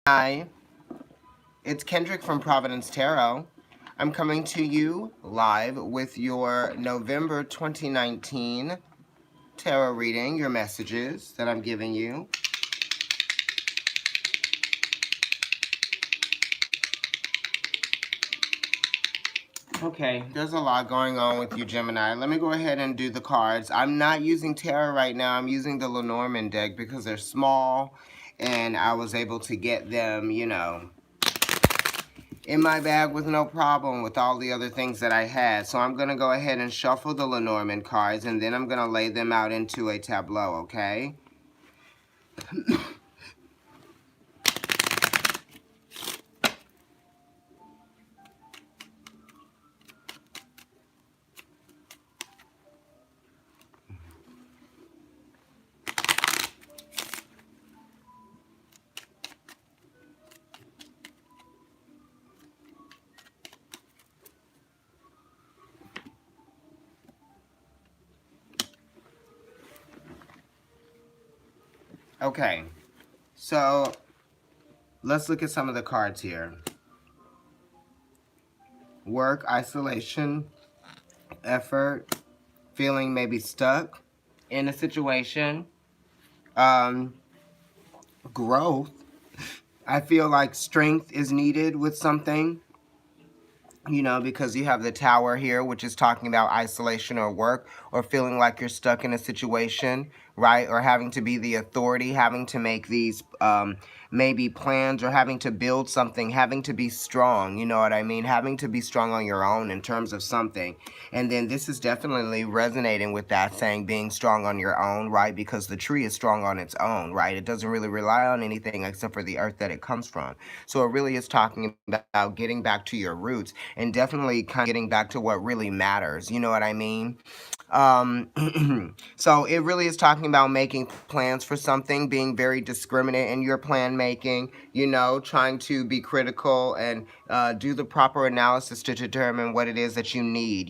Hi, it's Kendrick from Providence Tarot. I'm coming to you live with your November 2019 tarot reading, your messages that I'm giving you. Okay, there's a lot going on with you, Gemini. Let me go ahead and do the cards. I'm not using tarot right now. I'm using the Lenormand deck because they're small and I was able to get them, in my bag with no problem with all the other things that I had. So I'm going to go ahead and shuffle the Lenormand cards, and then I'm going to lay them out into a tableau, okay? Okay, so let's look at some of the cards here. Work, isolation, effort, feeling maybe stuck in a situation, growth. I feel like strength is needed with something, because you have the Tower here, which is talking about isolation or work, or feeling like you're stuck in a situation, right? Or having to be the authority, having to make these maybe plans, or having to build something, having to be strong, you know what I mean? Having to be strong on your own in terms of something. And then this is definitely resonating with that, saying being strong on your own, right? Because the tree is strong on its own, right? It doesn't really rely on anything except for the earth that it comes from. So it really is talking about getting back to your roots and definitely kind of getting back to what really matters. You know what I mean? So it really is talking about making plans for something, being very discriminate in your plan making, trying to be critical and do the proper analysis to determine what it is that you need.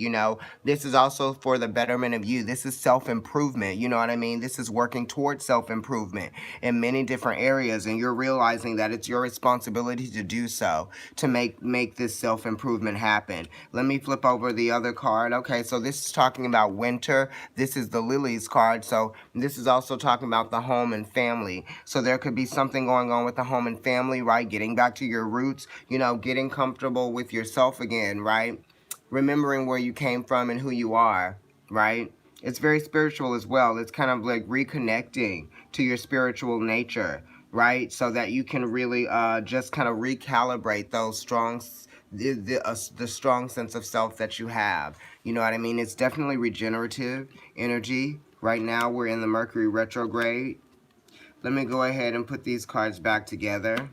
This is also for the betterment of you. This is self-improvement. You know what I mean? This is working towards self-improvement in many different areas, and you're realizing that it's your responsibility to do so, to make this self-improvement happen. Let me flip over the other card. Okay, so this is talking about winter. This is the Lilies card, so this is also talking about the home and family. So there could be something going on with the home and family, right? Getting back to your roots, getting comfortable with yourself again, right? Remembering where you came from and who you are, right? It's very spiritual as well. It's kind of like reconnecting to your spiritual nature, right? So that you can really just kind of recalibrate those the strong sense of self that you have. You know what I mean? It's definitely regenerative energy. Right now we're in the Mercury retrograde. Let me go ahead and put these cards back together.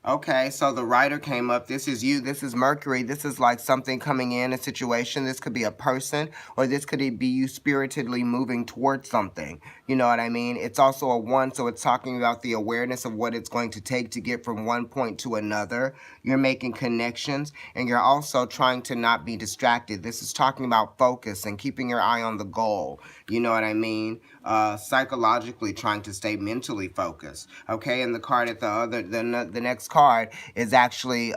Okay, so the writer came up. This is you. This is Mercury. This is like something coming in, a situation. This could be a person, or this could be you spiritedly moving towards something. You know what I mean? It's also a one, so it's talking about the awareness of what it's going to take to get from one point to another. You're making connections, and you're also trying to not be distracted. This is talking about focus and keeping your eye on the goal. You know what I mean? Psychologically trying to stay mentally focused. Okay, and the card at the next card is actually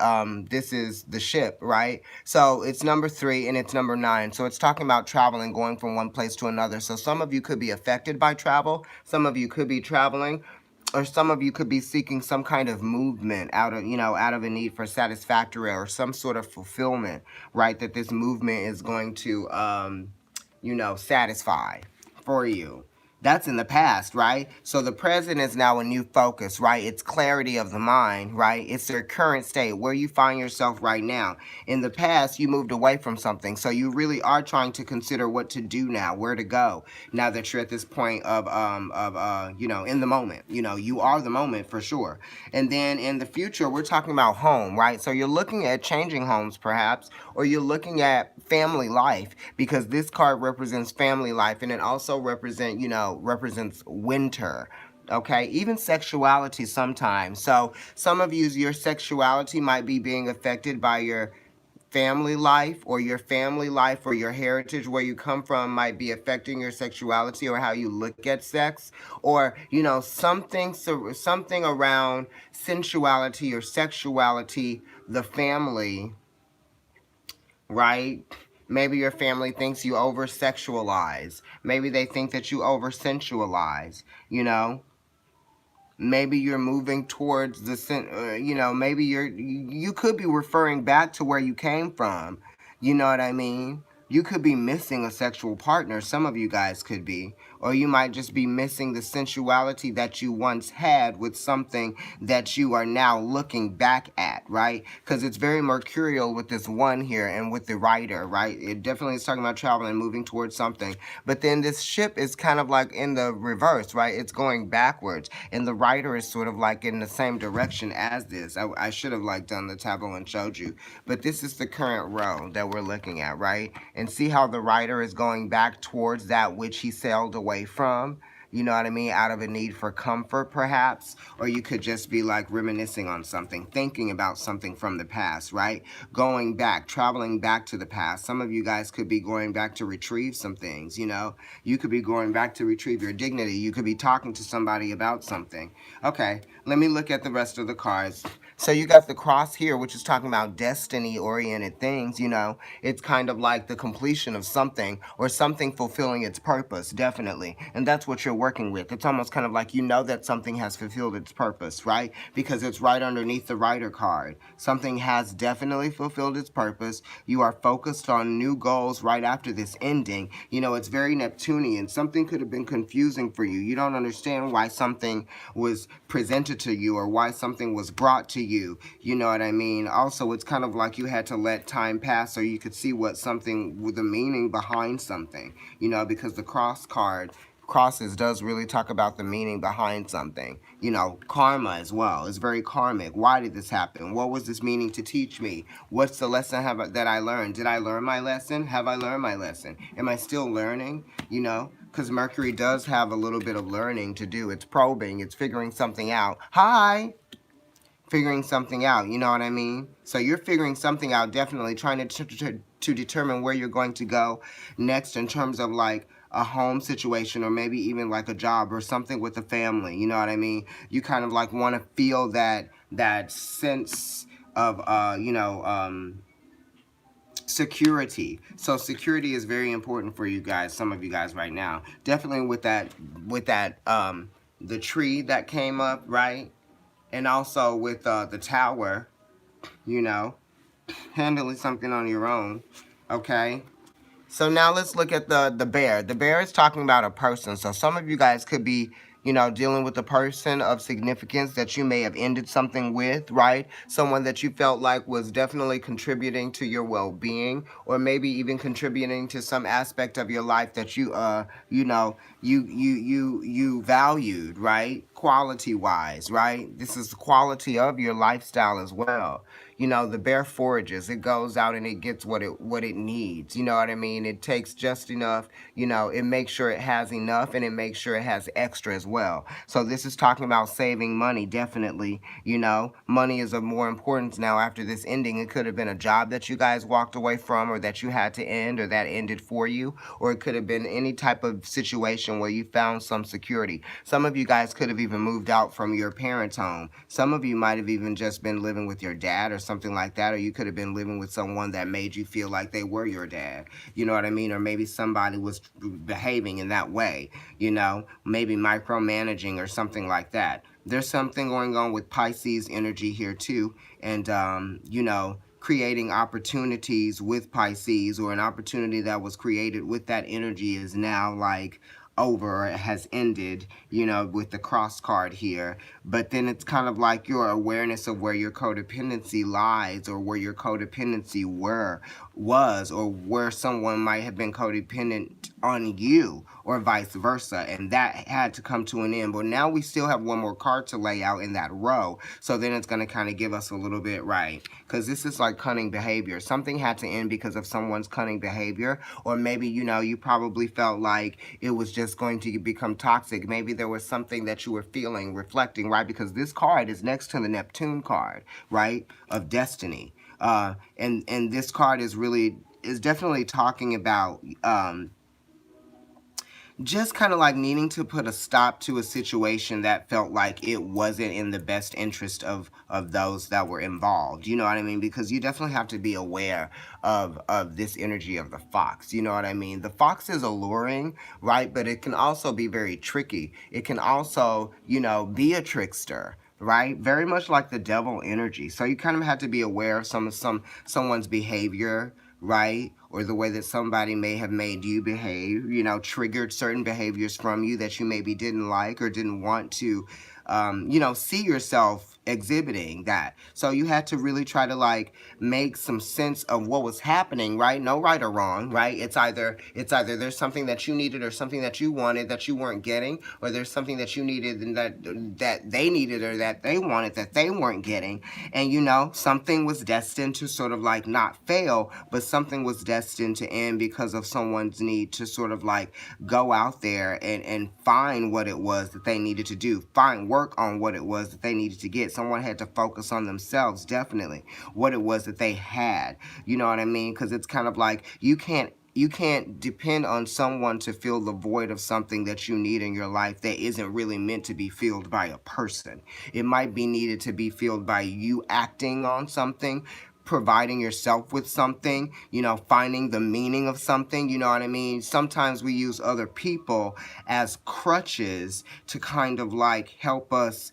this is the ship, right? So it's number 3 and it's number 9. So it's talking about traveling, going from one place to another. So some of you could be affected by travel. Some of you could be traveling, or some of you could be seeking some kind of movement out of a need for satisfactory or some sort of fulfillment, right? That this movement is going to satisfy for you. That's in the past, right? So the present is now a new focus, right? It's clarity of the mind, right? It's your current state, where you find yourself right now. In the past, you moved away from something, so you really are trying to consider what to do now, where to go. Now that you're at this point of in the moment, you are the moment for sure. And then in the future, we're talking about home, right? So you're looking at changing homes, perhaps, or you're looking at family life, because this card represents family life, and it also represents winter. Okay, even sexuality sometimes. So some of your sexuality might be being affected by your family life, or your family life or your heritage, where you come from, might be affecting your sexuality or how you look at sex, or something, something around sensuality or sexuality, the family, right? Maybe your family thinks you over sexualize. Maybe they think that you over sensualize, you know? Maybe you're moving towards maybe you could be referring back to where you came from. You know what I mean? You could be missing a sexual partner. Some of you guys could be. Or you might just be missing the sensuality that you once had with something that you are now looking back at, right? Because it's very mercurial with this one here and with the writer, right? It definitely is talking about traveling and moving towards something. But then this ship is kind of like in the reverse, right? It's going backwards. And the writer is sort of like in the same direction as this. I should have like done the tableau and showed you. But this is the current row that we're looking at, right? And see how the writer is going back towards that which he sailed away from. You know what I mean? Out of a need for comfort, perhaps. Or you could just be like reminiscing on something, thinking about something from the past, right? Going back, traveling back to the past. Some of you guys could be going back to retrieve some things, you know? You could be going back to retrieve your dignity. You could be talking to somebody about something. Okay, let me look at the rest of the cards. So you got the cross here, which is talking about destiny-oriented things, you know. It's kind of like the completion of something or something fulfilling its purpose, definitely. And that's what you're working with. It's almost kind of like you know that something has fulfilled its purpose, right? Because it's right underneath the Rider card. Something has definitely fulfilled its purpose. You are focused on new goals right after this ending. You know, it's very Neptunian. Something could have been confusing for you. You don't understand why something was presented to you or why something was brought to you. You know what I mean? Also, it's kind of like you had to let time pass so you could see what something, with the meaning behind something, you know, because the cross card, crosses, does really talk about the meaning behind something. You know, karma as well. It's very karmic. Why did this happen? What was this meaning to teach me? What's the lesson that I learned? Did I learn my lesson? Have I learned my lesson? Am I still learning? You know, because Mercury does have a little bit of learning to do. It's probing. It's figuring something out. Hi! Figuring something out, you know what I mean? So you're figuring something out, definitely trying to determine where you're going to go next in terms of like a home situation or maybe even like a job or something with a family, you know what I mean? You kind of like want to feel that sense of security. So security is very important for you guys, some of you guys right now. Definitely with that the tree that came up, right? And also with the tower, you know, handling something on your own, okay? So now let's look at the bear. The bear is talking about a person. So some of you guys could be, you know, dealing with a person of significance that you may have ended something with, right? Someone that you felt like was definitely contributing to your well-being, or maybe even contributing to some aspect of your life that you valued, right? Quality-wise, right? This is the quality of your lifestyle as well. You know, the bear forages. It goes out and it gets what it needs. You know what I mean? It takes just enough. You know, it makes sure it has enough, and it makes sure it has extra as well. So this is talking about saving money, definitely. You know, money is of more importance now after this ending. It could have been a job that you guys walked away from, or that you had to end, or that ended for you, or it could have been any type of situation where you found some security. Some of you guys could have even moved out from your parents' home. Some of you might have even just been living with your dad or something like that, or you could have been living with someone that made you feel like they were your dad. You know what I mean? Or maybe somebody was behaving in that way, you know, maybe micromanaging or something like that. There's something going on with Pisces energy here too, and you know, creating opportunities with Pisces, or an opportunity that was created with that energy is now like over, or has ended, you know, with the cross card here. But then it's kind of like your awareness of where your codependency lies, or where your codependency was, or where someone might have been codependent on you, or vice versa, and that had to come to an end. But now we still have one more card to lay out in that row, so then it's going to kind of give us a little bit, right? Because this is like cunning behavior. Something had to end because of someone's cunning behavior, or maybe, you know, you probably felt like it was just going to become toxic. Maybe there was something that you were feeling, reflecting, right? Because this card is next to the Neptune card, right, of destiny. And this card is definitely talking about just kind of like needing to put a stop to a situation that felt like it wasn't in the best interest of those that were involved. You know what I mean? Because you definitely have to be aware of this energy of the fox. You know what I mean? The fox is alluring, right? But it can also be very tricky. It can also, you know, be a trickster, right? Very much like the devil energy. So you kind of have to be aware of someone's behavior, right? Or the way that somebody may have made you behave, you know, triggered certain behaviors from you that you maybe didn't like or didn't want to, you know, see yourself exhibiting that. So you had to really try to like make some sense of what was happening, right? No right or wrong, right? It's either there's something that you needed or something that you wanted that you weren't getting, or there's something that you needed and that they needed or that they wanted that they weren't getting. And you know, something was destined to sort of like not fail, but something was destined to end because of someone's need to sort of like go out there and find what it was that they needed to do, find work on what it was that they needed to get. Someone had to focus on themselves, definitely, what it was that they had. You know what I mean? Because it's kind of like you can't depend on someone to fill the void of something that you need in your life that isn't really meant to be filled by a person. It might be needed to be filled by you acting on something, providing yourself with something, you know, finding the meaning of something, you know what I mean? Sometimes we use other people as crutches to kind of like help us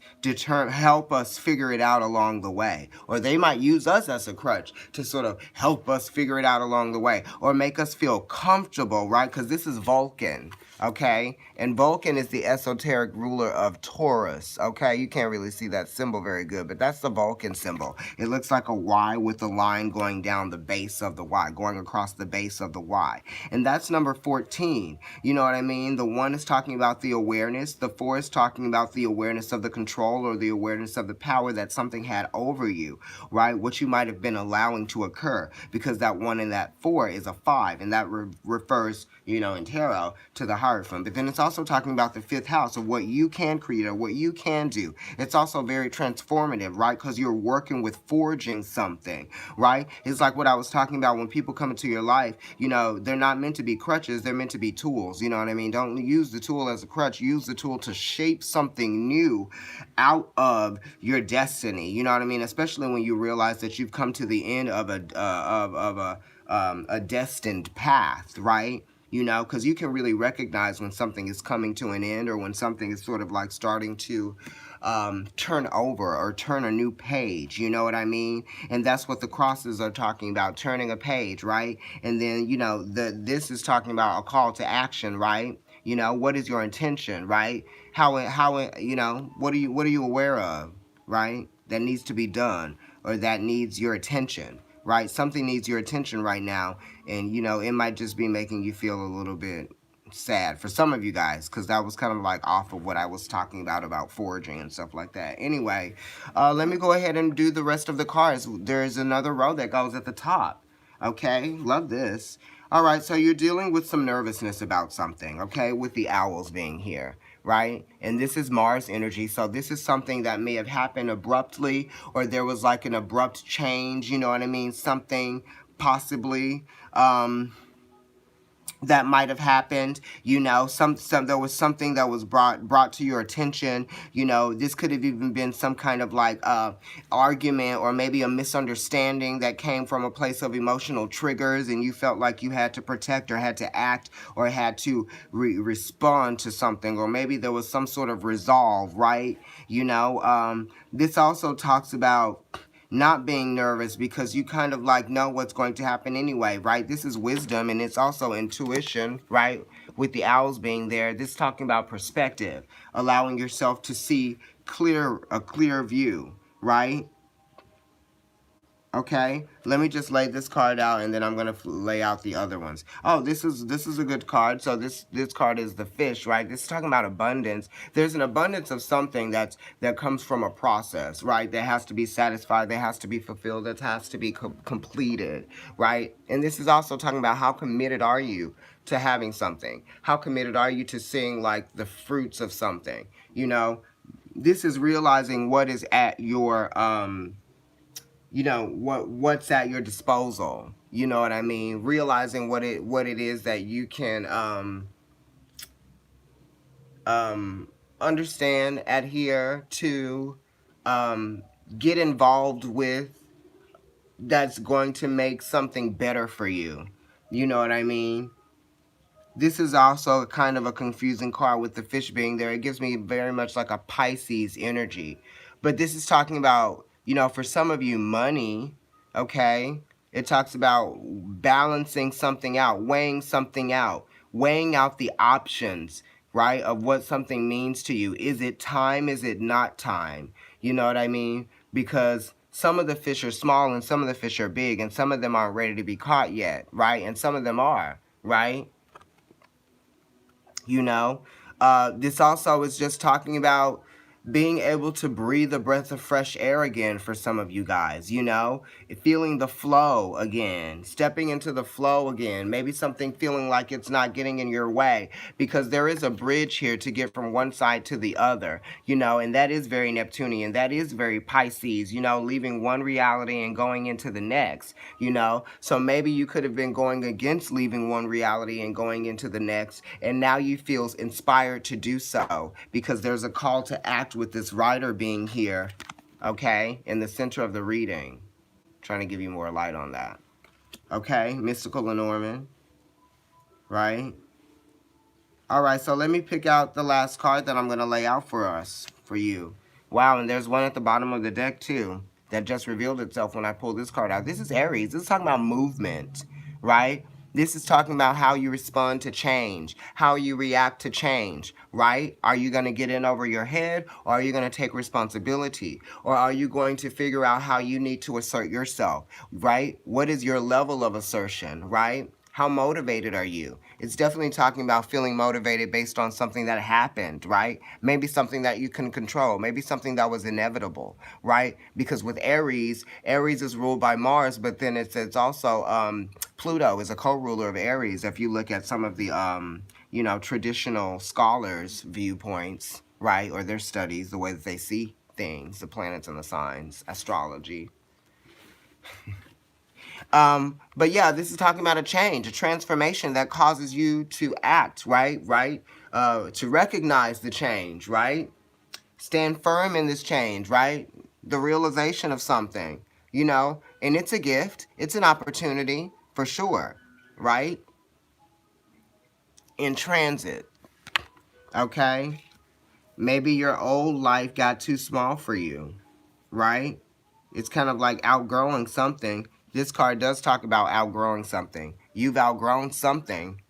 figure it out along the way. Or they might use us as a crutch to sort of help us figure it out along the way or make us feel comfortable, right? Because this is Vulcan, okay? And Vulcan is the esoteric ruler of Taurus, okay? You can't really see that symbol very good, but that's the Vulcan symbol. It looks like a Y with a line going down the base of the Y, going across the base of the Y. And that's number 14. You know what I mean? The 1 is talking about the awareness. The 4 is talking about the awareness of the control or the awareness of the power that something had over you, right? What you might have been allowing to occur, because that 1 and that 4 is a 5, and that refers, you know, in tarot to the Hierophant. But then it's also talking about the 5th house of what you can create or what you can do. It's also very transformative, right? Because you're working with forging something, right? It's like what I was talking about when people come into your life, you know, they're not meant to be crutches, they're meant to be tools, you know what I mean? Don't use the tool as a crutch, use the tool to shape something new out of your destiny, you know what I mean? Especially when you realize that you've come to the end of a destined path, right? You know, because you can really recognize when something is coming to an end or when something is sort of like starting to turn over or turn a new page, you know what I mean? And that's what the crosses are talking about, turning a page, right? And then, you know, this is talking about a call to action, right? You know, what is your intention, right? You know, what are you aware of, right? That needs to be done or that needs your attention, right? Something needs your attention right now, and you know, it might just be making you feel a little bit sad for some of you guys, because that was kind of like off of what I was talking about foraging and stuff like that. Anyway, let me go ahead and do the rest of the cards. There's another row that goes at the top. Okay, love this. All right, so you're dealing with some nervousness about something, okay, with the owls being here, right? And this is Mars energy, so this is something that may have happened abruptly, or there was like an abrupt change, you know what I mean? Something possibly that might have happened, you know, some there was something that was brought to your attention, you know. This could have even been some kind of like argument or maybe a misunderstanding that came from a place of emotional triggers, and you felt like you had to protect or had to act or had to respond to something, or maybe there was some sort of resolve, right? You know, this also talks about not being nervous because you kind of like know what's going to happen anyway, right? This is wisdom, and it's also intuition, right? With the owls being there, this is talking about perspective, allowing yourself to see a clear view, right? Okay, let me just lay this card out, and then I'm gonna lay out the other ones. Oh, this is a good card. So this card is the fish, right? This is talking about abundance. There's an abundance of something that comes from a process, right? That has to be satisfied, that has to be fulfilled, that has to be completed, right? And this is also talking about how committed are you to having something? How committed are you to seeing like the fruits of something? You know, this is realizing what is at your you know, what's at your disposal. You know what I mean? Realizing what it is that you can understand, adhere to, um, get involved with, that's going to make something better for you. You know what I mean? This is also kind of a confusing card with the fish being there. It gives me very much like a Pisces energy. But this is talking about, you know, for some of you, money, okay? It talks about balancing something out, weighing out the options, right, of what something means to you. Is it time? Is it not time? You know what I mean? Because some of the fish are small and some of the fish are big, and some of them aren't ready to be caught yet, right? And some of them are, right? You know, this also is just talking about being able to breathe a breath of fresh air again for some of you guys, you know, feeling the flow again, stepping into the flow again, maybe something feeling like it's not getting in your way, because there is a bridge here to get from one side to the other, you know, and that is very Neptunian, that is very Pisces, you know, leaving one reality and going into the next, you know. So maybe you could have been going against leaving one reality and going into the next, and now you feel inspired to do so because there's a call to act with this rider being here, okay, in the center of the reading. Trying to give you more light on that. Okay, Mystical Lenormand, right? All right, so let me pick out the last card that I'm going to lay out for us, for you. Wow, and there's one at the bottom of the deck, too, that just revealed itself when I pulled this card out. This is Aries. This is talking about movement, right? This is talking about how you respond to change, how you react to change, right? Are you going to get in over your head, or are you going to take responsibility? Or are you going to figure out how you need to assert yourself, right? What is your level of assertion, right? How motivated are you? It's definitely talking about feeling motivated based on something that happened, right? Maybe something that you can control. Maybe something that was inevitable, right? Because with Aries, Aries is ruled by Mars, but then it's also Pluto is a co-ruler of Aries. If you look at some of the, you know, traditional scholars' viewpoints, right? Or their studies, the way that they see things, the planets and the signs, astrology. But yeah, this is talking about a change, a transformation that causes you to act, right? To recognize the change, right? Stand firm in this change, right? The realization of something, you know, and it's a gift, it's an opportunity for sure, right? In transit, okay? Maybe your old life got too small for you, right? It's kind of like outgrowing something. This card does talk about outgrowing something. You've outgrown something,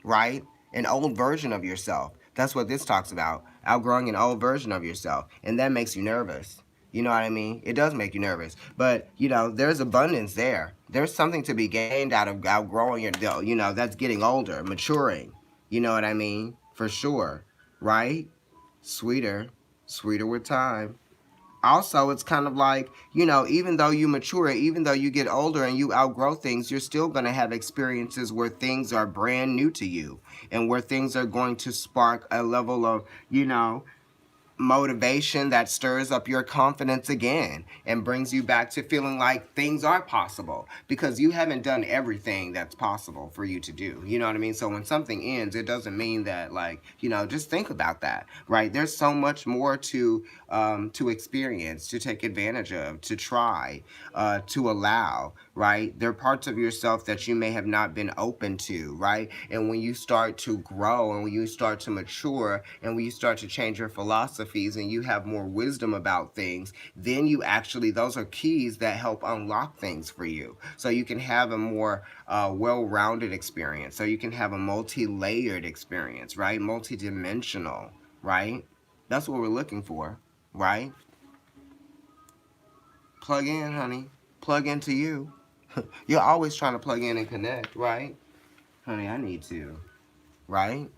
right? An old version of yourself. That's what this talks about. Outgrowing an old version of yourself. And that makes you nervous. You know what I mean? It does make you nervous. But, you know, there's abundance there. There's something to be gained out of outgrowing your, you know, that's getting older, maturing. You know what I mean? For sure. Right? Sweeter. Sweeter with time. Also, it's kind of like, you know, even though you mature, even though you get older and you outgrow things, you're still going to have experiences where things are brand new to you and where things are going to spark a level of, you know, motivation that stirs up your confidence again and brings you back to feeling like things are possible, because you haven't done everything that's possible for you to do. You know what I mean? So when something ends, it doesn't mean that, like, you know, just think about that, right? There's so much more to experience, to take advantage of, to try, to allow, right? There are parts of yourself that you may have not been open to, right? And when you start to grow and when you start to mature and when you start to change your philosophies and you have more wisdom about things, then you actually, those are keys that help unlock things for you. So you can have a more well-rounded experience. So you can have a multi-layered experience, right? Multi-dimensional, right? That's what we're looking for, right? Plug in, honey. Plug into you. You're always trying to plug in and connect, right? Honey, I need to, right?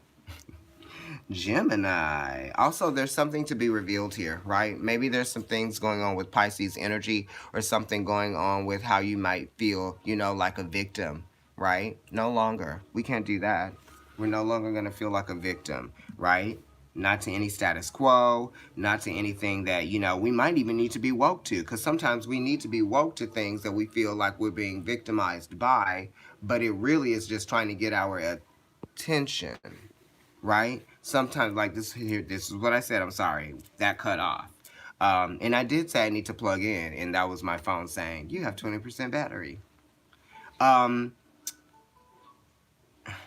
Gemini. Also, there's something to be revealed here, right? Maybe there's some things going on with Pisces energy or something going on with how you might feel, you know, like a victim, right? No longer. We can't do that. We're no longer going to feel like a victim, right? Not to any status quo, not to anything that, we might even need to be woke to. Because sometimes we need to be woke to things that we feel like we're being victimized by, but it really is just trying to get our attention, right? Sometimes, like this here, this is what I said. I'm sorry, that cut off. And I did say I need to plug in, and that was my phone saying, you have 20% battery.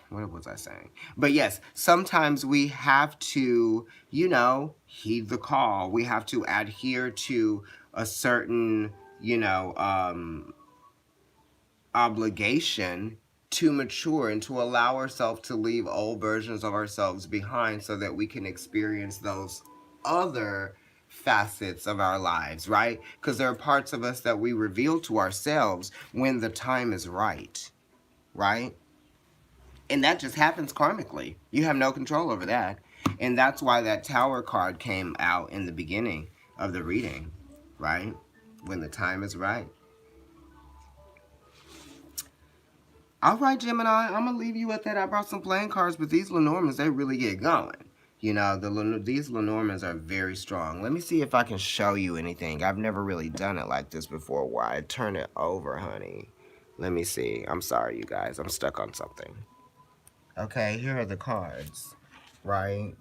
What was I saying? But yes, sometimes we have to, heed the call. We have to adhere to a certain, obligation to mature and to allow ourselves to leave old versions of ourselves behind so that we can experience those other facets of our lives, right? Because there are parts of us that we reveal to ourselves when the time is right, right? And that just happens karmically. You have no control over that. And that's why that Tower card came out in the beginning of the reading, right? When the time is right. All right, Gemini, I'm going to leave you at that. I brought some playing cards, but these Lenormands, they really get going. These Lenormands are very strong. Let me see if I can show you anything. I've never really done it like this before where I turn it over, honey. Let me see. I'm sorry, you guys. I'm stuck on something. Okay, here are the cards, right?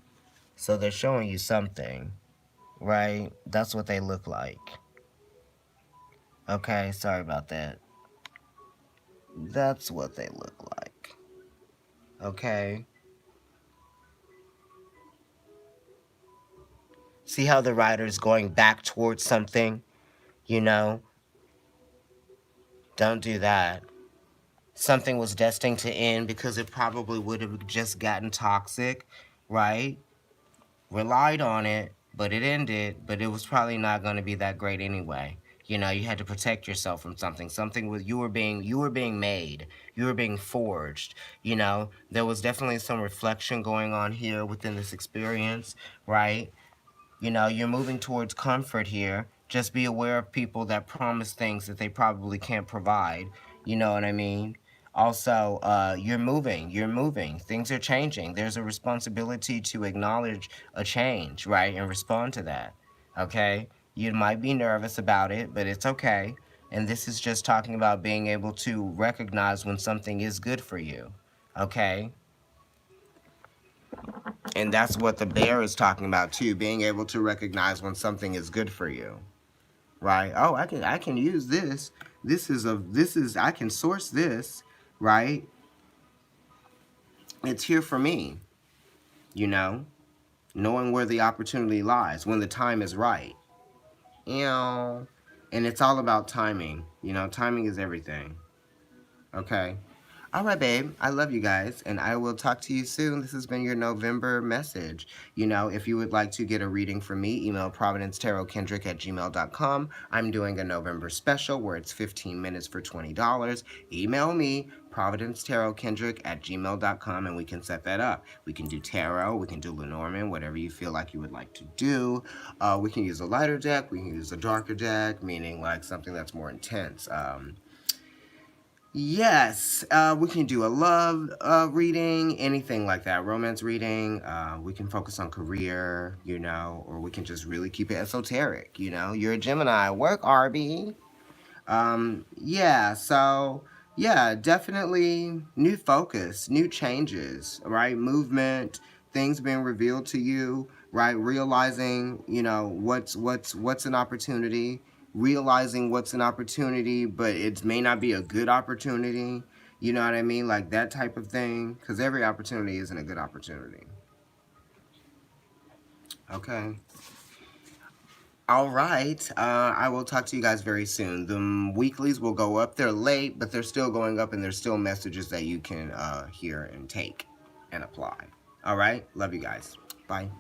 So they're showing you something, right? That's what they look like. Okay, sorry about that. That's what they look like. Okay. See how the rider's going back towards something? Don't do that. Something was destined to end because it probably would have just gotten toxic, right? Relied on it, but it ended, but it was probably not going to be that great anyway. You had to protect yourself from something. Something with you were being made. You were being forged. There was definitely some reflection going on here within this experience, right? You're moving towards comfort here. Just be aware of people that promise things that they probably can't provide. You know what I mean? Also, you're moving. Things are changing. There's a responsibility to acknowledge a change, right? And respond to that, okay? You might be nervous about it, but it's okay. And this is just talking about being able to recognize when something is good for you, okay? And that's what the bear is talking about too, being able to recognize when something is good for you. Right? Oh, I can use this. I can source this, right? It's here for me. Knowing where the opportunity lies when the time is right. And it's all about timing. Timing is everything. Okay. All right, babe. I love you guys, and I will talk to you soon. This has been your November message. If you would like to get a reading from me, email providencetarotKendrick@gmail.com. I'm doing a November special where it's 15 minutes for $20. Email me, providencetarotKendrick@gmail.com, and we can set that up. We can do tarot, we can do Lenormand, whatever you feel like you would like to do. We can use a lighter deck, we can use a darker deck, meaning like something that's more intense. Yes, we can do a love reading, anything like that, romance reading. We can focus on career, or we can just really keep it esoteric, You're a Gemini. Work, RB. Yeah, definitely new focus, new changes, right? Movement, things being revealed to you, right? Realizing, what's an opportunity, realizing what's an opportunity, but it may not be a good opportunity. You know what I mean? Like that type of thing. Because every opportunity isn't a good opportunity. Okay. All right. I will talk to you guys very soon. The weeklies will go up. They're late, but they're still going up, and there's still messages that you can hear and take and apply. All right. Love you guys. Bye.